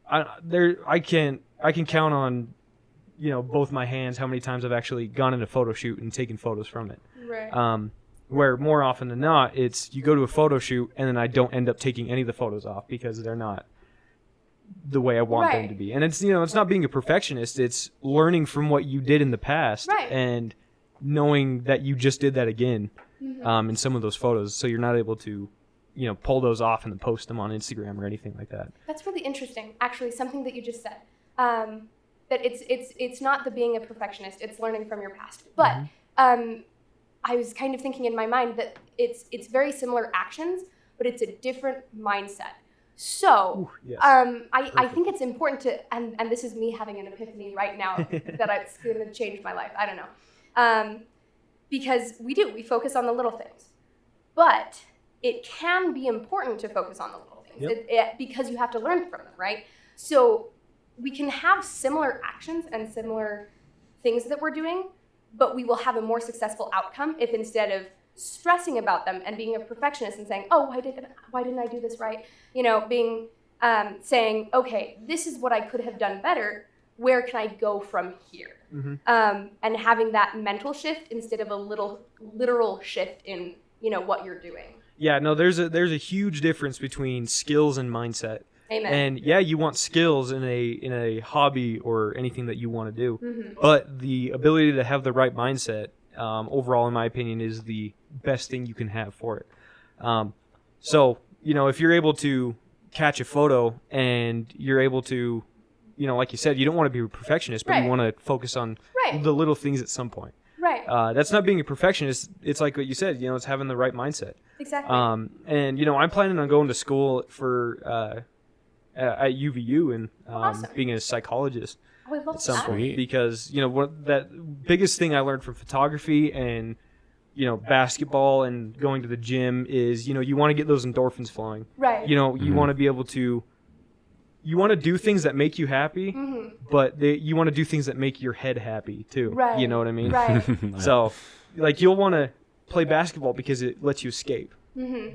I can count on, you know, both my hands how many times I've actually gone in a photo shoot and taken photos from it.
Right.
Where more often than not, it's you go to a photo shoot and then I don't end up taking any of the photos off because they're not the way I want them to be. And it's, you know, it's not being a perfectionist. It's learning from what you did in the past and knowing that you just did that again in some of those photos. So you're not able to, you know, pull those off and then post them on Instagram or anything like that.
That's really interesting. Actually, something that you just said. That it's not the being a perfectionist. It's learning from your past. But I was kind of thinking in my mind that it's very similar actions, but it's a different mindset. So I think it's important to, and this is me having an epiphany right now that it's going to change my life. I don't know. Because we focus on the little things. But it can be important to focus on the little things because you have to learn from them, right? So we can have similar actions and similar things that we're doing, but we will have a more successful outcome if instead of stressing about them and being a perfectionist and saying, oh, why didn't I do this right? You know, saying, okay, this is what I could have done better. Where can I go from here? And having that mental shift instead of a literal shift in, you know, what you're doing.
Yeah, no, there's a huge difference between skills and mindset.
Amen.
And yeah, you want skills in a hobby or anything that you want to do, but the ability to have the right mindset, overall, in my opinion, is the best thing you can have for it. So, you know, if you're able to catch a photo and you're able to, you know, like you said, you don't want to be a perfectionist, but you want to focus on the little things at some point.
Right.
That's not being a perfectionist. It's like what you said, you know, it's having the right mindset.
Exactly.
And, you know, I'm planning on going to school for at UVU and being a psychologist at some point, because, you know, that biggest thing I learned from photography and, you know, basketball and going to the gym is, you know, you want to get those endorphins flowing.
Right.
You know, you want to be able to, you want to do things that make you happy, but you want to do things that make your head happy too.
Right.
You know what I mean?
Right.
So, like, you'll want to play basketball because it lets you escape.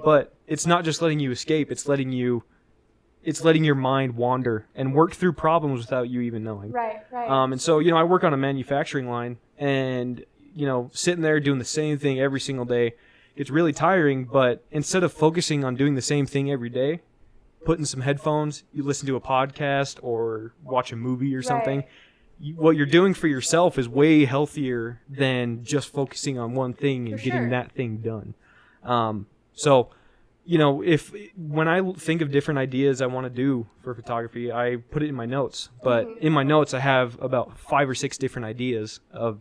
But it's not just letting you escape, it's letting your mind wander and work through problems without you even knowing.
Right.
And so, you know, I work on a manufacturing line, and, you know, sitting there doing the same thing every single day, it's really tiring. But instead of focusing on doing the same thing every day, put in some headphones, you listen to a podcast or watch a movie or something. What you're doing for yourself is way healthier than just focusing on one thing and getting that thing done. So, you know, when I think of different ideas I want to do for photography, I put it in my notes. But in my notes, I have about 5 or 6 different ideas of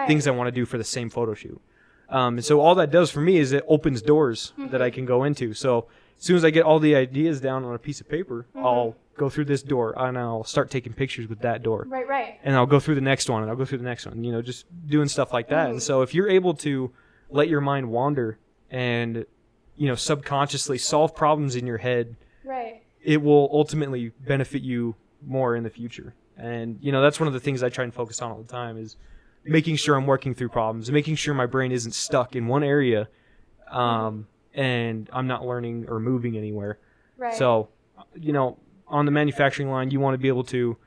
things I want to do for the same photo shoot. And so all that does for me is it opens doors that I can go into. So as soon as I get all the ideas down on a piece of paper,
Mm-hmm.
I'll go through this door and I'll start taking pictures with that door.
Right.
And I'll go through the next one and I'll go through the next one, just doing stuff like that. And so if you're able to let your mind wander and, subconsciously solve problems in your head,
Right.
it will ultimately benefit you more in the future. And, that's one of the things I try and focus on all the time is making sure I'm working through problems, making sure my brain isn't stuck in one area, and I'm not learning or moving anywhere.
Right.
So, on the manufacturing line, you want to be able to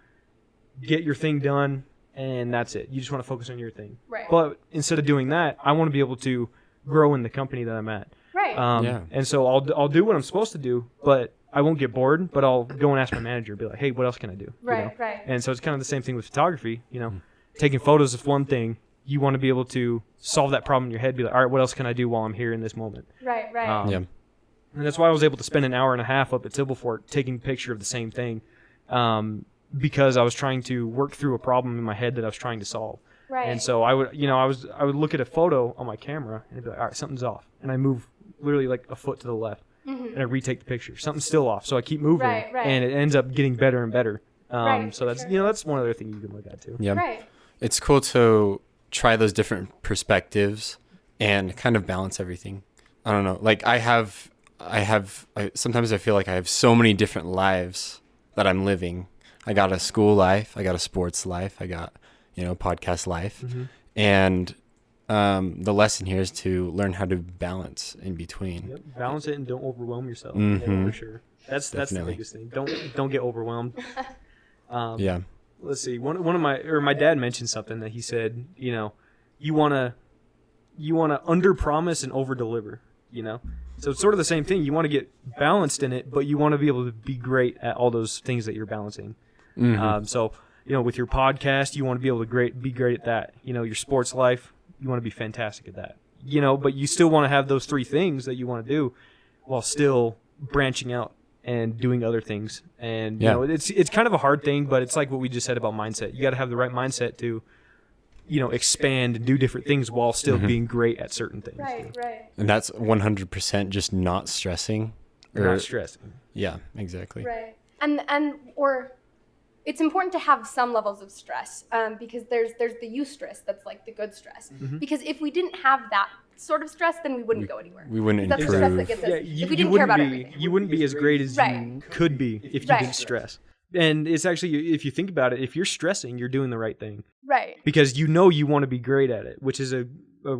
get your thing done, and that's it. You just want to focus on your thing.
Right.
But instead of doing that, I want to be able to grow in the company that I'm at.
Right.
Yeah.
And so I'll do what I'm supposed to do, but I won't get bored. But I'll go and ask my manager, be like, hey, what else can I do?
Right. Right.
And so it's kind of the same thing with photography. Taking photos is one thing. You want to be able to solve that problem in your head. Be like, all right, what else can I do while I'm here in this moment?
Right.
Yeah.
And that's why I was able to spend an hour and a half up at Tibblefort taking a picture of the same thing, because I was trying to work through a problem in my head that I was trying to solve.
Right.
And so I would look at a photo on my camera and I'd be like, all right, something's off, and I move literally like a foot to the left, and I retake the picture. Something's still off, so I keep moving,
Right.
and it ends up getting better and better.
Right,
So
for
that's
sure.
that's one other thing you can look at too.
Yeah.
Right.
It's cool to try those different perspectives and kind of balance everything. I don't know. Like sometimes I feel like I have so many different lives that I'm living. I got a school life, I got a sports life, I got, podcast life.
Mm-hmm.
And the lesson here is to learn how to balance in between.
Yep. Balance it and don't overwhelm yourself.
Mhm.
Yeah, for sure. That's the
Definitely.
biggest thing. Don't get overwhelmed.
Yeah.
Let's see. One of my dad mentioned something that he said. You wanna under promise and over deliver. So it's sort of the same thing. You want to get balanced in it, but you want to be able to be great at all those things that you're balancing.
Mhm.
So with your podcast, you want to be able to be great at that. Your sports life, you want to be fantastic at that. But you still want to have those three things that you want to do, while still branching out and doing other things. And
Yeah.
it's kind of a hard thing, but it's like what we just said about mindset. You got to have the right mindset to expand and do different things while still being great at certain things.
Right. Right.
And that's 100% just not stressing.
Not stressing.
Yeah, exactly.
Right. Or it's important to have some levels of stress, because there's the eustress that's like the good stress. Because if we didn't have that sort of stress, then we wouldn't go anywhere.
We wouldn't
That's the stress that
improve.
gets us.
Yeah,
if we didn't care about everything.
you wouldn't be as great as
Right.
you could be if you
Right.
didn't stress. And it's actually, if you think about it, if you're stressing, you're doing the right thing,
Right.
because you want to be great at it, which is a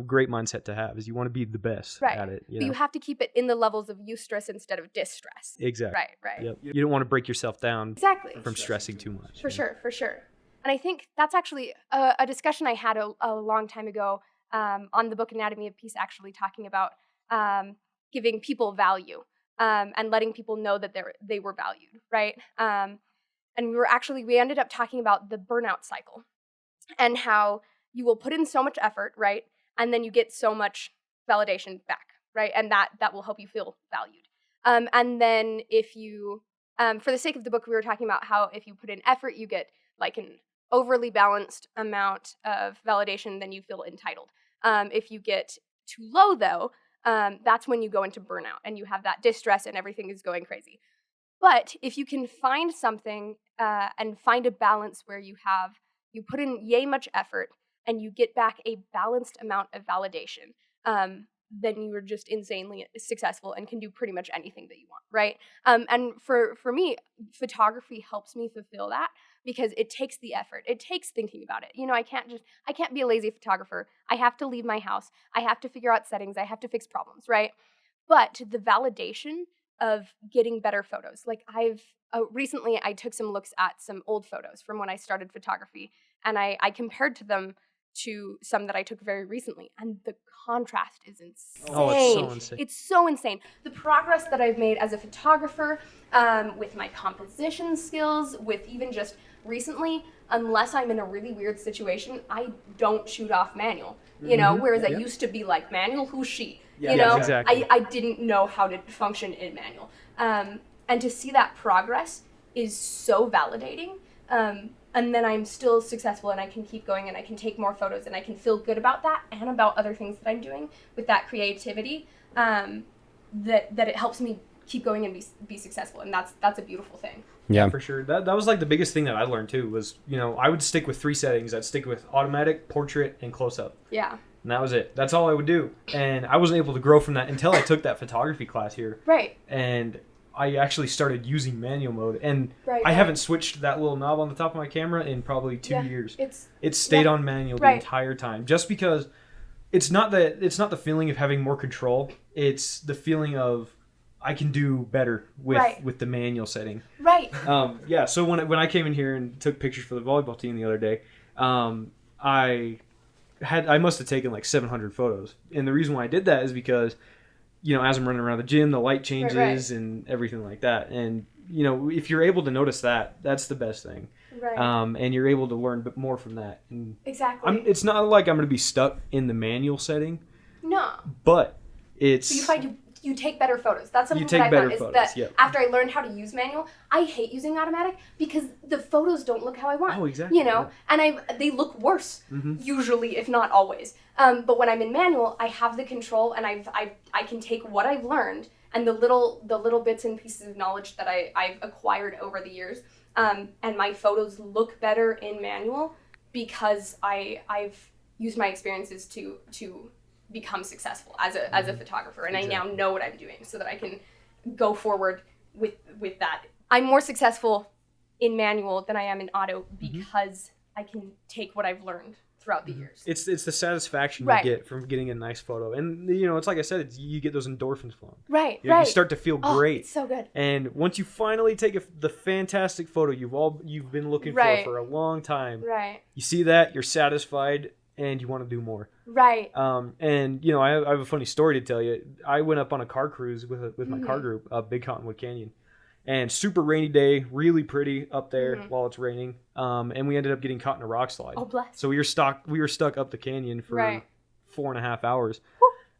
great mindset to have. Is you want to be the best
Right.
at it.
But you have to keep it in the levels of eustress instead of distress.
Exactly.
Right.
Yep. You don't want to break yourself down
Exactly.
from stressing too much.
For sure. And I think that's actually a discussion I had a long time ago on the book Anatomy of Peace, actually talking about giving people value and letting people know that they were valued, right? And we ended up talking about the burnout cycle and how you will put in so much effort, right? And then you get so much validation back, right? And that will help you feel valued. And then if you, for the sake of the book, we were talking about how if you put in effort, you get like an overly balanced amount of validation, then you feel entitled. If you get too low, though, that's when you go into burnout and you have that distress and everything is going crazy. But if you can find something and find a balance where you put in yay much effort and you get back a balanced amount of validation, then you are just insanely successful and can do pretty much anything that you want, right? And for me, photography helps me fulfill that because it takes the effort. It takes thinking about it. I can't be a lazy photographer. I have to leave my house. I have to figure out settings. I have to fix problems, right? But the validation of getting better photos, like recently I took some looks at some old photos from when I started photography, and I compared to them to some that I took very recently, and the contrast is insane.
Oh, it's so insane.
It's so insane. The progress that I've made as a photographer, with my composition skills, with even just recently, unless I'm in a really weird situation, I don't shoot off manual, whereas I used to be like, manual, who's she?
Yeah, exactly.
I didn't know how to function in manual. And to see that progress is so validating. And then I'm still successful and I can keep going and I can take more photos and I can feel good about that and about other things that I'm doing with that creativity, that it helps me keep going and be successful. And that's a beautiful thing.
Yeah.
For sure. That was like the biggest thing that I learned too was, I would stick with 3 settings. I'd stick with automatic, portrait, and close-up.
Yeah.
And that was it. That's all I would do. And I wasn't able to grow from that until I took that photography class here.
Right.
And I actually started using manual mode. And
Right,
I
right.
haven't switched that little knob on the top of my camera in probably 2
Yeah,
years.
It's
stayed
yeah.
on manual the
Right.
entire time. Just because it's not the feeling of having more control. It's the feeling of I can do better
Right.
with the manual setting.
right.
Yeah. So when I came in here and took pictures for the volleyball team the other day, I must have taken like 700 photos, and the reason why I did that is because, as I'm running around the gym, the light changes
right.
and everything like that, and if you're able to notice that, that's the best thing.
Right.
And you're able to learn more from that. And
Exactly.
it's not like I'm going to be stuck in the manual setting,
No.
but it's
So you find you take better photos. That's something
You take
that I
better
found is
photos,
that
yep.
after I learned how to use manual, I hate using automatic because the photos don't look how I want.
Oh, exactly, yeah.
And they look worse usually, if not always. But when I'm in manual, I have the control, and I can take what I've learned and the little bits and pieces of knowledge that I've acquired over the years, and my photos look better in manual because I've used my experiences to become successful as a photographer, and
Exactly.
I now know what I'm doing so that I can go forward with that. I'm more successful in manual than I am in auto because I can take what I've learned throughout the years.
It's the satisfaction
Right.
you get from getting a nice photo, and it's like I said, you get those endorphins flowing.
Right,
You
right.
start to feel
Oh,
great.
it's so good.
And once you finally take the fantastic photo you've been looking
Right.
for a long time,
Right,
you see that, you're satisfied, and you want to do more.
right.
And I have a funny story to tell you. I went up on a car cruise with my
Mm-hmm.
car group up Big Cottonwood Canyon, and super rainy day, really pretty up there while it's raining. And we ended up getting caught in a rock slide.
Oh, bless.
So we were stuck up the canyon for
Right.
4.5 hours.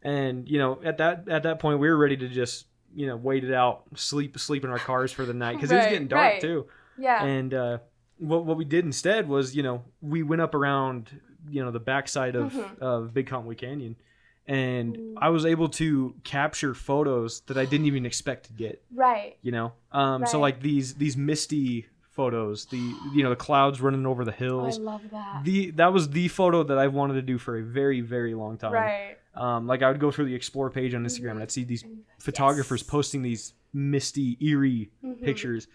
And at that point we were ready to just wait it out, sleep in our cars for the night because it was
Right,
getting dark
right.
too.
Yeah.
And what we did instead was we went up around the backside of Big Cottonwood Canyon, and I was able to capture photos that I didn't even expect to get.
Right.
So
Right.
like these misty photos, the clouds running over the
Oh, I
hills.
love that.
That was the photo that I wanted to do for a very, very long time.
Right.
Like I would go through the explore page on Instagram and I'd see these photographers posting these misty, eerie pictures,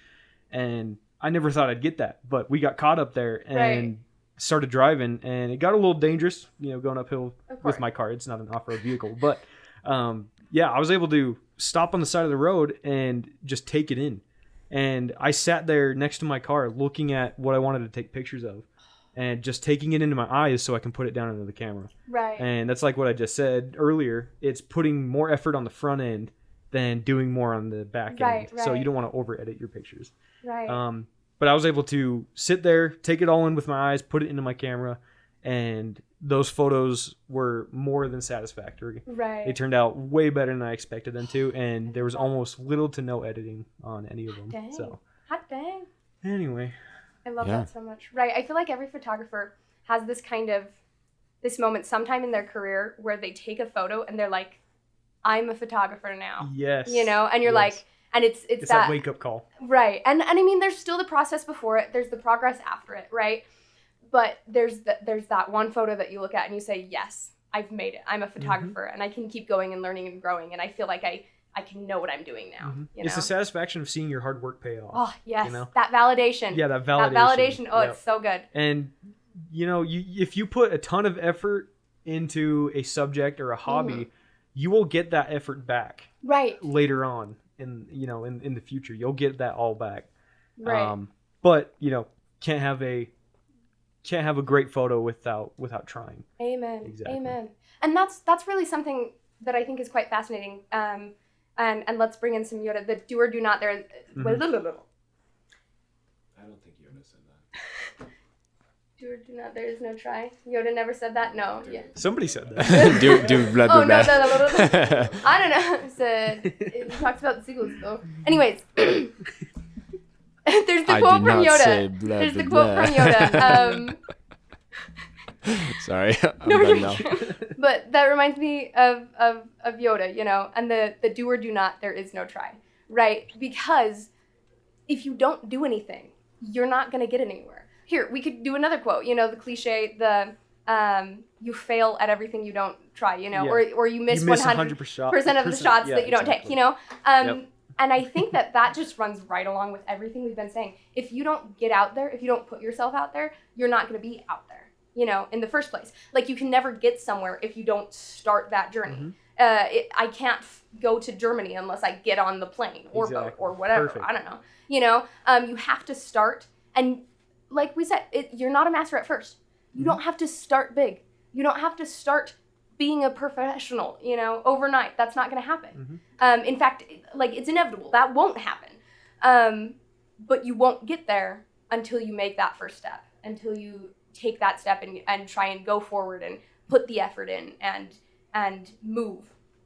and I never thought I'd get that. But we got caught up there and
Right.
started driving, and it got a little dangerous, going uphill
Of course.
with my car. It's not an off-road vehicle, but I was able to stop on the side of the road and just take it in. And I sat there next to my car looking at what I wanted to take pictures of and just taking it into my eyes so I can put it down into the camera.
Right.
And that's like what I just said earlier. It's putting more effort on the front end than doing more on the back
Right,
end. So
right.
you don't want to over edit your pictures.
Right.
But I was able to sit there, take it all in with my eyes, put it into my camera, and those photos were more than satisfactory.
Right.
They turned out way better than I expected them to, and there was almost little to no editing on any of them.
Dang.
So
Hot dang.
anyway,
I love
Yeah.
that so much. Right. I feel like every photographer has this moment sometime in their career where they take a photo and they're like, I'm a photographer now.
yes.
And you're
yes.
like, and it's
It's
that
that wake up call.
right. And I mean, there's still the process before it. There's the progress after it, right? But there's that one photo that you look at and you say, yes, I've made it. I'm a photographer, and I can keep going and learning and growing, and I feel like I can know what I'm doing now.
It's the satisfaction of seeing your hard work pay off.
Oh yes,
you know?
that validation.
Yeah, that
That
validation.
validation. Oh,
Yep.
it's so good.
And if you put a ton of effort into a subject or a hobby, you will get that effort back
Right.
later on in the future. You'll get that all back.
Right.
But can't have a great photo without trying.
Amen.
Exactly.
Amen. And that's really something that I think is quite fascinating. And let's bring in some Yoda. The do or do not there.
Mm-hmm.
I don't think Yoda said that.
Do or do not. There is no try. Yoda never said that. No. Yeah.
Somebody said that.
do blah blah
Oh no.
blah.
I don't know. It talks about the seagulls though. Anyways. There's the
I
quote
did
from
not say
Yoda.
blah,
There's the
blah,
quote
blah.
from Yoda.
Sorry, I'm
No,
done
you're
now.
good. But that reminds me of Yoda, and the do or do not, there is no try, right? Because if you don't do anything, you're not going to get anywhere. Here, we could do another quote, the cliche, you fail at everything you don't try,
Yeah.
or you miss 100% of the shots that you don't take,
Yep.
And I think that just runs right along with everything we've been saying. If you don't get out there, if you don't put yourself out there, you're not going to be out there, in the first place. Like, you can never get somewhere if you don't start that journey. I can't go to Germany unless I get on the plane or boat or whatever.
Perfect.
I don't know. You have to start, and like we said, you're not a master at first. You don't have to start big. You don't have to start being a professional, overnight. That's not going to happen. In fact, it's inevitable. That won't happen. But you won't get there until you make that first step, until you take that step and try and go forward and put the effort in and move.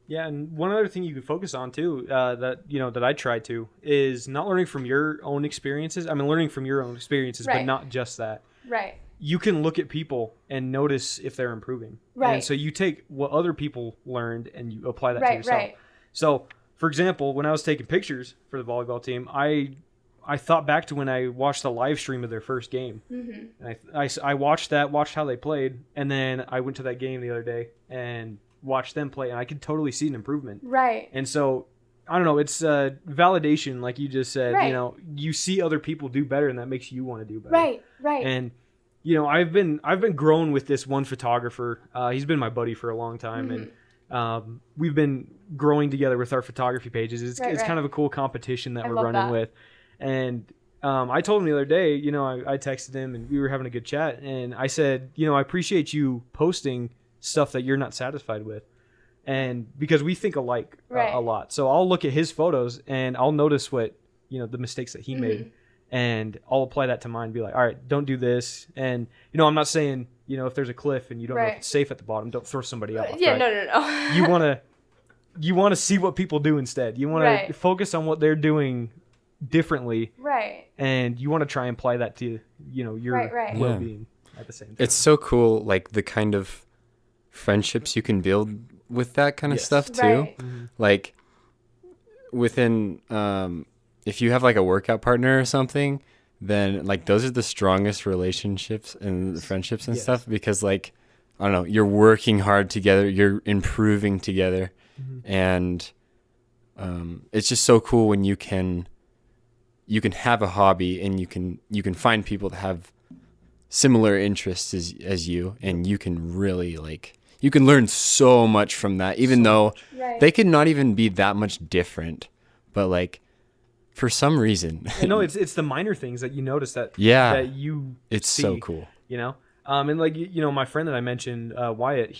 Yeah, and one other thing you could focus on too, that I try to, is not learning from your own experiences. I mean, learning from your own experiences, but not just that.
Right.
You can look at people and notice if they're improving.
Right.
And so you take what other people learned and you apply that to yourself.
Right.
So, for example, when I was taking pictures for the volleyball team, I thought back to when I watched the live stream of their first game. And I watched how they played, and then I went to that game the other day and watched them play, and I could totally see an improvement.
Right.
And so, I don't know, it's validation, like you just said.
Right.
You see other people do better, and that makes you want to do better.
Right.
And I've been growing with this one photographer. He's been my buddy for a long time, and we've been growing together with our photography pages. It's kind of a cool competition that we're running with. And I told him the other day, I texted him and we were having a good chat, and I said, I appreciate you posting stuff that you're not satisfied with, and because we think alike a lot. So I'll look at his photos and I'll notice what the mistakes that he made. And I'll apply that to mine and be like, all right, don't do this. And, I'm not saying, if there's a cliff and you don't know if it's safe at the bottom, don't throw somebody off.
Yeah,
right?
No.
You want to see what people do instead. You want to focus on what they're doing differently.
Right.
And you want to try and apply that to, your well-being at the same time.
It's so cool, like the kind of friendships you can build with that kind of stuff too.
Right.
Like within, if you have like a workout partner or something, then like those are the strongest relationships and friendships and stuff, because like, I don't know, you're working hard together, you're improving together. And it's just so cool when you can have a hobby and you can find people that have similar interests as you, and you can really you can learn so much from that, even though they could not even be that much different, but like for some reason.
It's the minor things that you notice that you
it's
see,
so cool.
And like, my friend that I mentioned, Wyatt,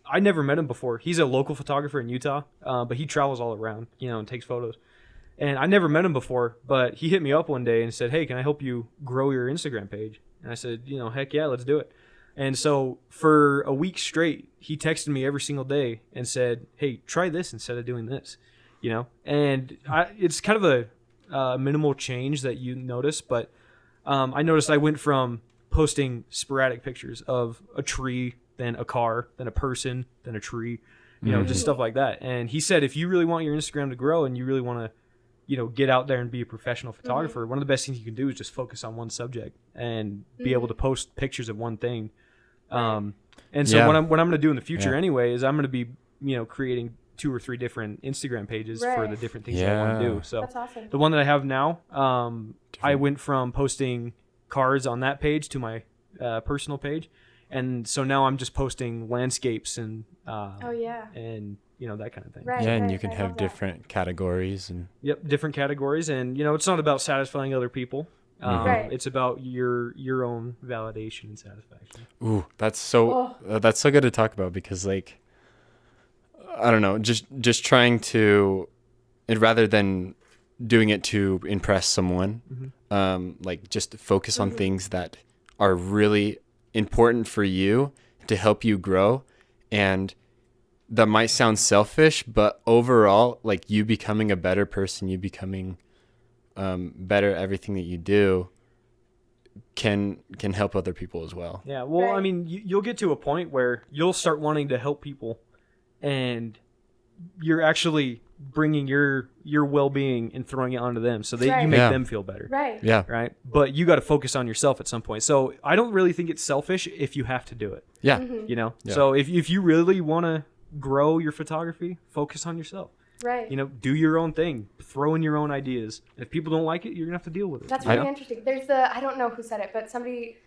I never met him before. He's a local photographer in Utah, but he travels all around, and takes photos. And I never met him before, but he hit me up one day and said, hey, can I help you grow your Instagram page? And I said, heck yeah, let's do it. And so for a week straight, he texted me every single day and said, hey, try this instead of doing this, And it's kind of a minimal change that you notice, but I noticed I went from posting sporadic pictures of a tree, then a car, then a person, then a tree, just stuff like that. And he said, if you really want your Instagram to grow and you really want to, get out there and be a professional photographer, one of the best things you can do is just focus on one subject and be able to post pictures of one thing. And so what I'm going to do in the future anyway is I'm going to be, creating 2 or 3 different Instagram pages for the different things that I want to do. So
that's awesome.
The one that I have now, I went from posting cards on that page to my personal page. And so now I'm just posting landscapes and and that kind of thing.
Right, and you can have different categories and
different categories, and it's not about satisfying other people. It's about your own validation and satisfaction.
Ooh, that's so good to talk about, because like I don't know, just trying to, and rather than doing it to impress someone, like just focus on things that are really important for you to help you grow. And that might sound selfish, but overall, like you becoming a better person, you becoming better at everything that you do can help other people as well.
Yeah, well, I mean, you'll get to a point where you'll start wanting to help people, and you're actually bringing your well-being and throwing it onto them, so
Right.
you make
Yeah.
them feel better.
Right.
Yeah.
Right. But you got to focus on yourself at some point. So I don't really think it's selfish if you have to do it.
Yeah.
Mm-hmm.
You know.
Yeah.
So if you really want to grow your photography, focus on yourself.
Right.
You know, do your own thing, throw in your own ideas. If people don't like it, you're gonna have to deal with it.
That's
I
really
know.
interesting. There's I don't know who said it, but somebody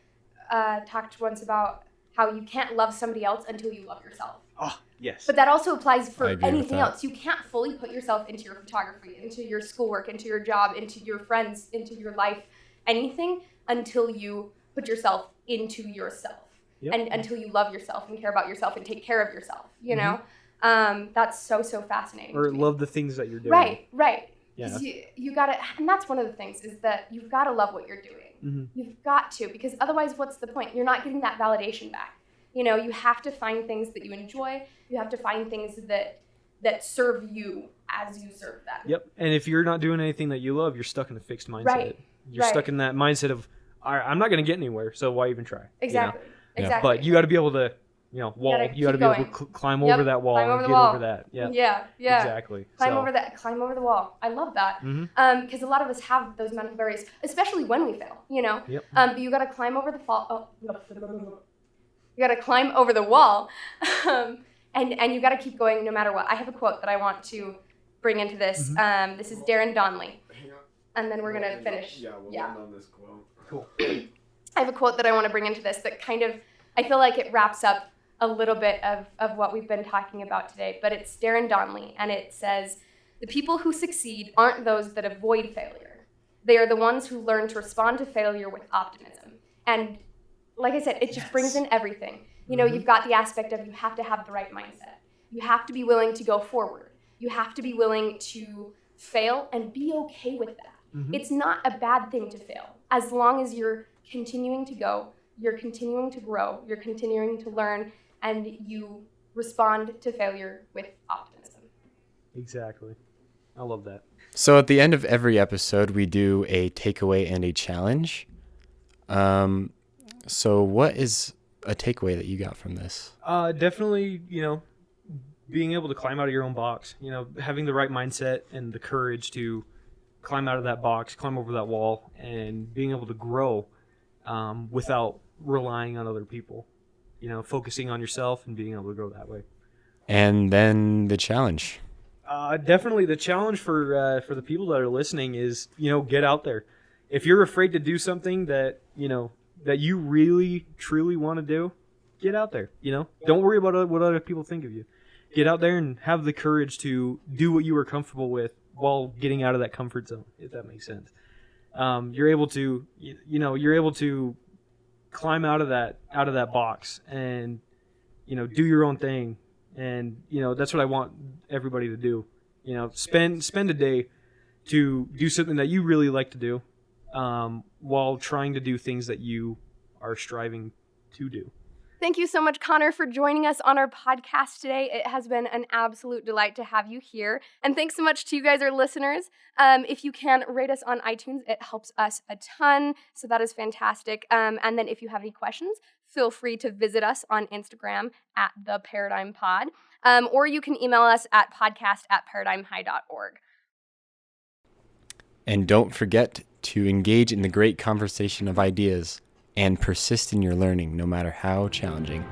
talked once about how you can't love somebody else until you love yourself.
Oh, yes.
But that also applies
I
for
agree with
anything
that.
else. You can't fully put yourself into your photography, into your schoolwork, into your job, into your friends, into your life, anything, until you put yourself into yourself.
Yep.
And until you love yourself and care about yourself and take care of yourself, you know?
Mm-hmm.
That's so fascinating.
Or
to me.
love the things that you're doing.
Right.
Yeah.
'Cause you gotta, and that's one of the things, is that you've gotta love what you're doing.
Mm-hmm.
You've got to, because otherwise what's the point? You're not getting that validation back. You know, you have to find things that you enjoy. You have to find things that serve you as you serve them.
Yep. And if you're not doing anything that you love, you're stuck in a fixed mindset.
Right.
You're
Right.
stuck in that mindset of, I'm not going to get anywhere, so why even try?
Exactly.
Yeah.
Exactly.
But you got to be able to, wall.
gotta
You got to
keep
be able
going.
to climb
Yep.
over that wall
Climb over
and
the
get
wall.
over that. Yeah.
Yeah.
Exactly.
Climb
So-
over the wall. I love that.
Mhm.
Because a lot of us have those mental barriers, especially when we fail, you know?
Yep.
But you got to climb over the you got to climb over the wall, and you got to keep going no matter what. I have a quote that I want to bring into this. This is Darren Donnelly,
Hang on.
and then we're going to
We'll
finish.
We'll
Yeah.
end on this quote.
Cool.
I have a quote that I want to bring into this that kind of, I feel like it wraps up a little bit of what we've been talking about today, but it's Darren Donnelly, and it says, "The people who succeed aren't those that avoid failure. They are the ones who learn to respond to failure with optimism." And like I said, it just brings in everything. You know, you've got the aspect of you have to have the right mindset. You have to be willing to go forward. You have to be willing to fail and be okay with that. It's not a bad thing to fail, as long as you're continuing to go, you're continuing to grow, you're continuing to learn, and you respond to failure with optimism.
Exactly. I love that.
So at the end of every episode, we do a takeaway and a challenge. So what is a takeaway that you got from this?
Definitely, being able to climb out of your own box, having the right mindset and the courage to climb out of that box, climb over that wall, and being able to grow without relying on other people, focusing on yourself and being able to grow that way.
And then the challenge.
Definitely the challenge for the people that are listening is, get out there. If you're afraid to do something that you really, truly want to do, get out there, Don't worry about what other people think of you. Get out there and have the courage to do what you are comfortable with while getting out of that comfort zone, if that makes sense. You're able to, you're able to climb out of that box and, do your own thing. And, that's what I want everybody to do. Spend a day to do something that you really like to do, while trying to do things that you are striving to do.
Thank you so much, Connor, for joining us on our podcast today. It has been an absolute delight to have you here. And thanks so much to you guys, our listeners. If you can rate us on iTunes, it helps us a ton. So that is fantastic. And then if you have any questions, feel free to visit us on Instagram at The Paradigm Pod. Or you can email us at podcast@paradigmhigh.org.
And don't forget to engage in the great conversation of ideas and persist in your learning, no matter how challenging.